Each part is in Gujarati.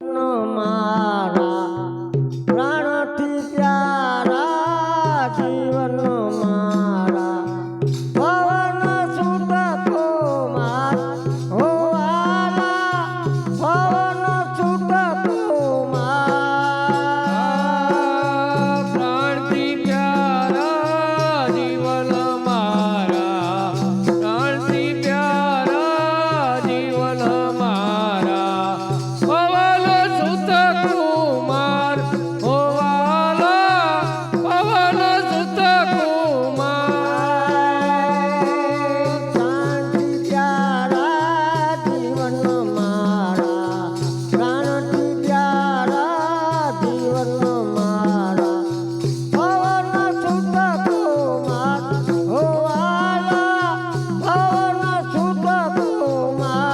મારા પ્રાણથી પ્યારા જીવન મારા પવન સુત કુમાર હો આલા પવન સુત કુમાર પ્રાણથી પ્યારા જીવન મારા પ્રાણથી પ્યારા જીવન મારા પવન સુત કુમાર હો વાલા પવન સુત કુમાર પ્રાણથી પ્યારા જીવન મારા પ્રાણથી પ્યારા જીવન મારા પવન સુત કુમાર હો વાલા પવન સુત કુમાર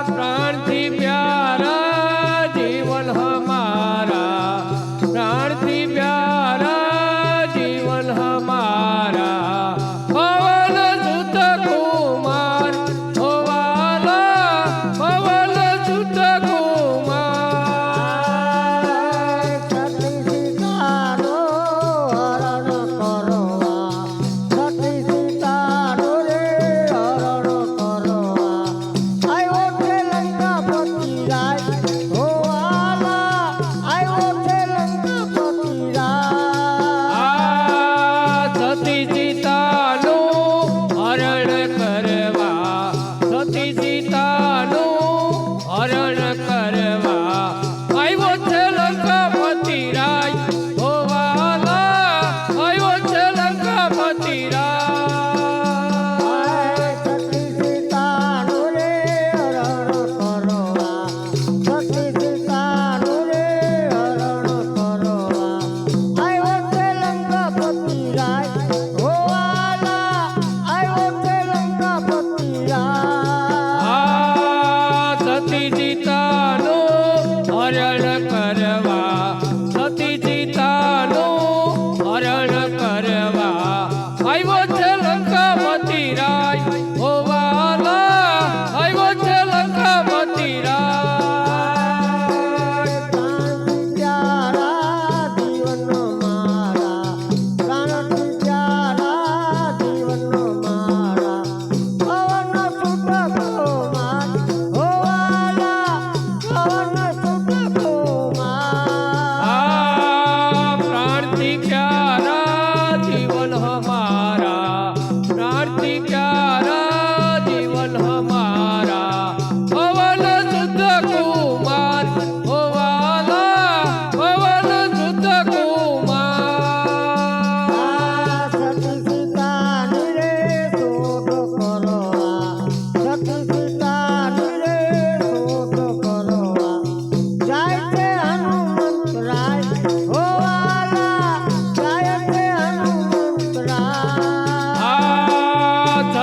પ્રાણથી પ્યારા જીવન હમારા પ્રાણથી પ્યારા જીવન હમારા પવન સુત કુમાર હો વાલા પવન સુત કુમાર સતી સીતાનો હરણ કરવા સતી સીતાનો રે હરણ કરવા આવ્યો છે લંકાપતિ રાય હો વાલા આવ્યો છે લંકાપતિ રાય સતી સીતાનું હરણ કરવા સતી સીતાનું હરણ કરવા આવ્યો છે લંકાપતિ રાય હો વાલા આવ્યો છે લંકાપતિ રાય સતી સીતાનો રે હરણ કરવા સતી સીતાનો રે હરણ કરવા આવ્યો છે લંકાપતિ રાય હો વાલા આવ્યો છે લંકાપતિ રાય સતી સીતાનું હરણ કરવા સતી સીતાનું હરણ કરવા આવ્યો છે લંકાપતિ રાય હો વાલા આવ્યો છે લંકાપતિ રાય પ્રાણથી પ્યારા જીવન મારા પ્રાણથી પ્યારા જીવન મારા પવન સુત કુમાર હો વાલા પવન સુત કુમાર પ્રાણથી પ્યારા જીવન હમારા પ્રાણથી પ્યારા જીવન હમારા પવન સુત કુમાર હો વાલા પવન સુત કુમાર સતી સીતાની રે શોધ કરવા સતી સીતાની રે શોધ કરવા જાય છે હનુમંત રાય હો વાલા જાય છે હનુમંત રાય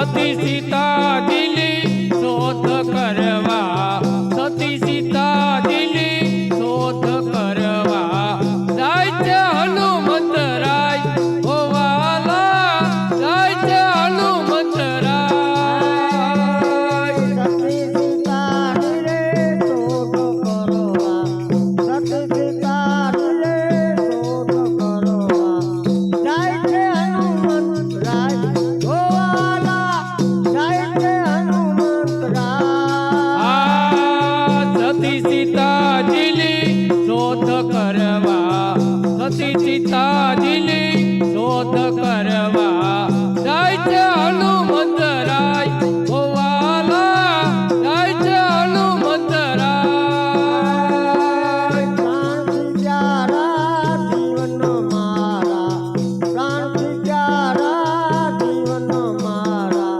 સતી સીતા દિલી શોધ કરવા સતી સીતા દિલી શોધ કરવા જાય છે હનુમંત રાય હો વાલા જાય છે હનુમંત રાય સતી સીતાની રે શોધ કરવા સતી સીતાની રે શોધ કરવા જાય છે હનુમંત રાય હો વાલા જાય છે હનુમંત રાય સતી સીતા દિલી શોધ કરવા સતી સીતા દિલી શોધ કરવા જાય છે હનુમંત રાય હો વાલા જાય છે હનુમંત રાય પ્રાણથી પ્યારા જીવન મારા પ્રાણથી પ્યારા જીવન મારા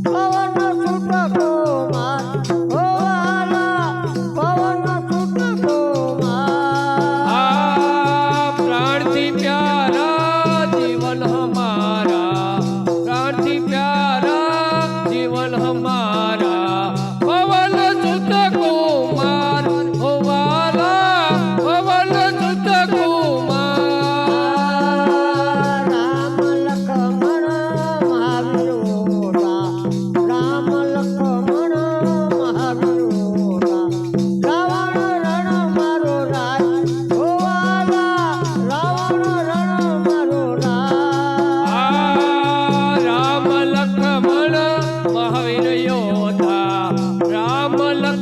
પવન સુત કુમાર હો વાલા પવન સુત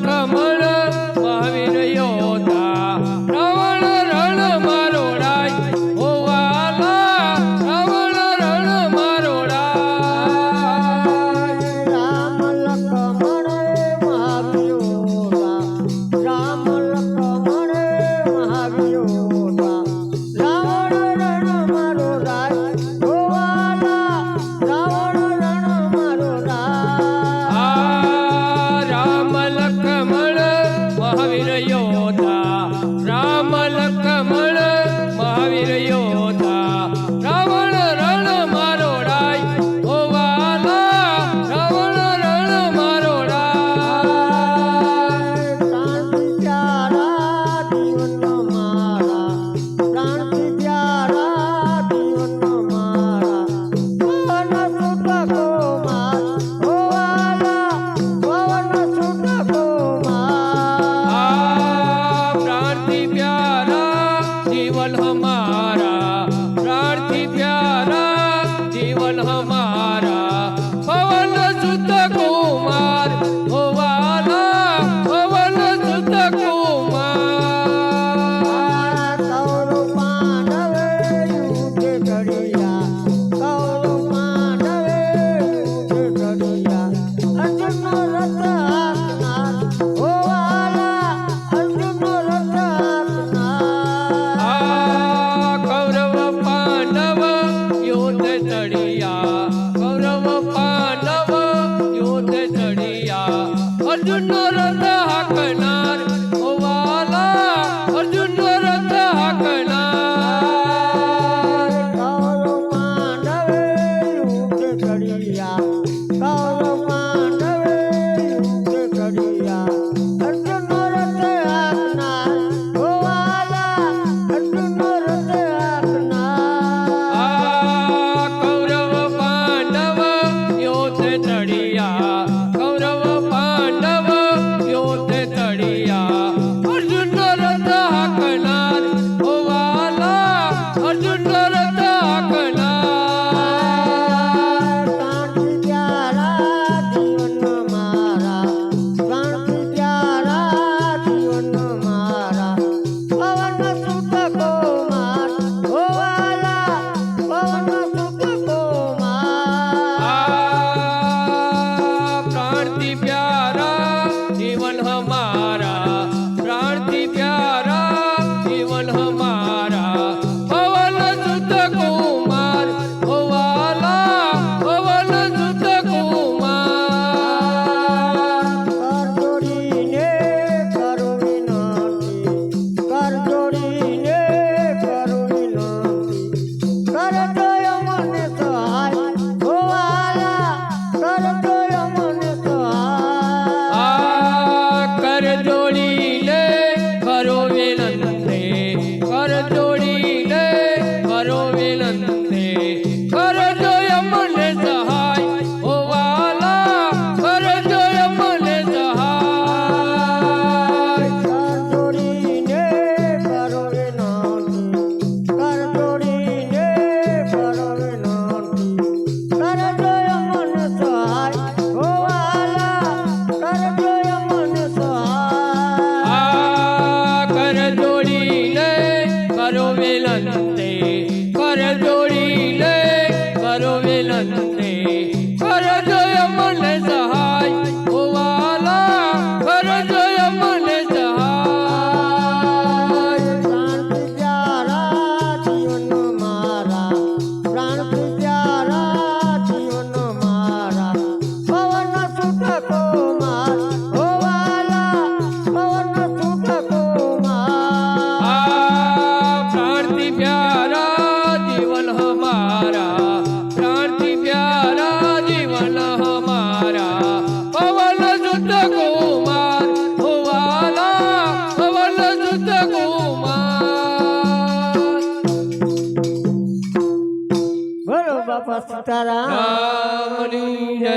કમળ મહાવીર યોધા રાવણ રણ મારો રાય ઓ વાલા રાવણ રણ મારો રાય રામ લખમણ મહાવીરોધા રામ લખમણ મહાવીરોધા રાવણ રણ મારો રાય ઓ વાલા રાવણ રણ મારો રાય રામ લખમણ મહાવીર યોધા રામ લખમણ મહાવીર યોધા રાવણ રણ મારો રાય ઓ વાલા રાવણ રણ મારો રાય પ્રાણથી પ્યારા જીવન મારા પ્રાણથી પ્યારા જીવન મારા પવન છૂટકો માર ઓ વાલા પવન છૂટકો માર પ્રાણથી પ્યારા જીવન હમારા પ્રાણથી પ્યારા જીવન હમારા પવન સુત કુમાર ઓ વાલા પવન સુત કુમાર કૌરવ પાંડવે યુદ્ધ ઘડિયા કૌરવ પાંડવે યુદ્ધ ઘડિયા અર્જુનનો રથ હાંકનાર ઓ વાલા અર્જુનનો રથ હાંકનાર કૌરવ પાંડવ યુદ્ધ ચડિયા કૌરવ પાંડવ યુદ્ધ ચડિયા અર્જુનનો રથ હાંકનાર ઓ વાલા અર્જુનનો રથ હાંકનાર કૌરવ પાંડવે યુદ્ધ ઘડિયા કૌરવ પાંડવે યુદ્ધ ઘડિયા અર્જુનનો રથ હાંકનાર ઓ વાલા અર્જુનનો રથ હાંકનાર કૌરવ પાંડવ યુદ્ધ ચડિયા કૌરવ પાંડવ યુદ્ધ ચડિયા અર્જુનનો રથ હાંકનાર ઓ વાલા અર્જુનનો રથ હાંકનાર પ્રાણથી પ્યારા જીવન મારા પ્રાણથી પ્યારા જીવન મારા પવન છૂટકો માર ઓ વાલા પવન છૂટકો માર પ્રાણથી પ્યારા જીવન હમારા પ્રાણથી પ્યારા જીવન હમારા પવન સુત કુમાર ઓ વાલા પવન સુત કુમાર કર જોડીને કરો વિનંતી કર જોડીને કરો વિનંતી કરજો મને સહાય ઓ વાલા કરજો મને સહાય કર જોડી લે કરો વિનંતી કર જોડી લે કરો વિનંતી કરજો અમને સહાય ઓ વાલા કરજો અમને સહાય કર જોડીને કરો વિનંતી કર જોડીને કરો વિનંતી કરજો મને સહાય ઓ વાલા કરજો મને સહાય કર જોડી લે કરો વિનંતી કર જોડી લે કરો વિનંતી કરજો અમને સહાય ઓ વાલા કરજો અમને સહાય પ્રાણથી પ્યારા જીવન મારા પ્રાણથી પ્યારા જીવન મારા પવન છૂટકો માર ઓ વાલા પવન છૂટકો માર પ્રાણથી પ્યારા જીવન હમારા પ્રાણથી પ્યારા જીવન હમારા પવન સુત કુમાર ઓ વાલા પવન સુત કુમાર બોલો બાપા સીતારામ રામની જય